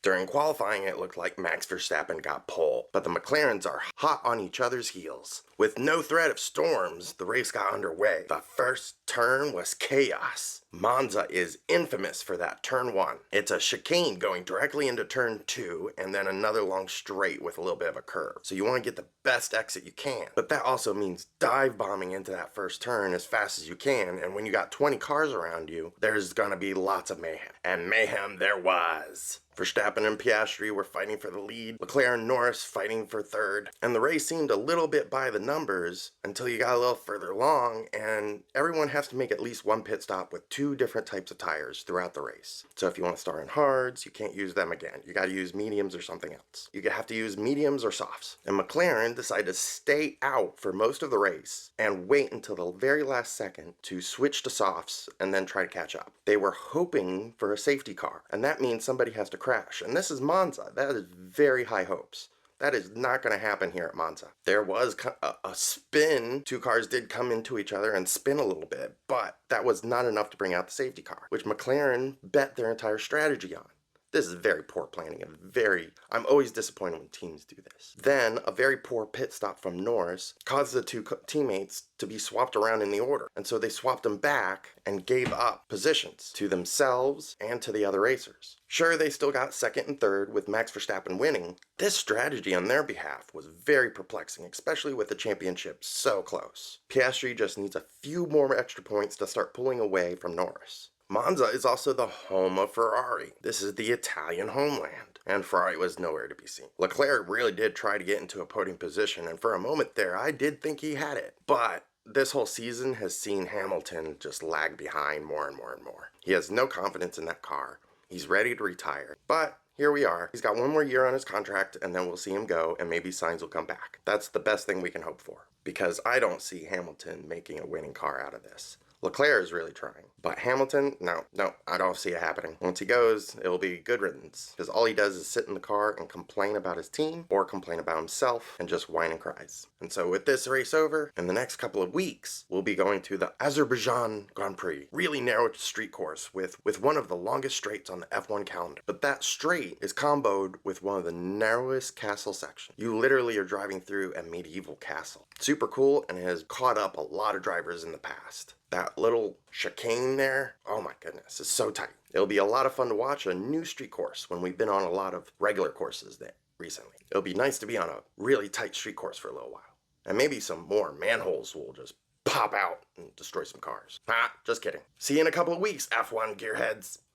During qualifying, it looked like Max Verstappen got pole, but the McLarens are hot on each other's heels. With no threat of storms, the race got underway. The first turn was chaos. Monza is infamous for that turn 1. It's a chicane going directly into turn 2 and then another long straight with a little bit of a curve. So you want to get the best exit you can. But that also means dive bombing into that first turn as fast as you can, and when you got 20 cars around you, there's gonna be lots of mayhem. And mayhem there was. Verstappen and Piastri were fighting for the lead, Leclerc and Norris fighting for third, and the race seemed a little bit by the numbers until you got a little further along, and everyone has to make at least one pit stop with 2 different types of tires throughout the race. So if you want to start in hards, you can't use them again. You gotta use mediums or something else. You have to use mediums or softs. And McLaren decided to stay out for most of the race and wait until the very last second to switch to softs and then try to catch up. They were hoping for a safety car, and that means somebody has to crash. And this is Monza. That is very high hopes. That is not going to happen here at Monza. There was a spin. 2 cars did come into each other and spin a little bit, but that was not enough to bring out the safety car, which McLaren bet their entire strategy on. This is very poor planning and I'm always disappointed when teams do this. Then, a very poor pit stop from Norris caused the 2 teammates to be swapped around in the order. And so they swapped them back and gave up positions to themselves and to the other racers. Sure, they still got second and third with Max Verstappen winning. This strategy on their behalf was very perplexing, especially with the championship so close. Piastri just needs a few more extra points to start pulling away from Norris. Monza is also the home of Ferrari. This is the Italian homeland, and Ferrari was nowhere to be seen. Leclerc really did try to get into a podium position, and for a moment there, I did think he had it. But this whole season has seen Hamilton just lag behind more and more and more. He has no confidence in that car. He's ready to retire, but here we are. He's got 1 more year on his contract, and then we'll see him go, and maybe Sainz will come back. That's the best thing we can hope for, because I don't see Hamilton making a winning car out of this. Leclerc is really trying. But Hamilton, no, I don't see it happening. Once he goes, it'll be good riddance. Because all he does is sit in the car and complain about his team, or complain about himself, and just whine and cries. And so with this race over, in the next couple of weeks, we'll be going to the Azerbaijan Grand Prix. Really narrow street course with one of the longest straights on the F1 calendar. But that straight is comboed with one of the narrowest castle sections. You literally are driving through a medieval castle. Super cool, and it has caught up a lot of drivers in the past. That little chicane there, oh my goodness, it's so tight. It'll be a lot of fun to watch a new street course when we've been on a lot of regular courses there recently. It'll be nice to be on a really tight street course for a little while. And maybe some more manholes will just pop out and destroy some cars. Just kidding. See you in a couple of weeks, F1 gearheads.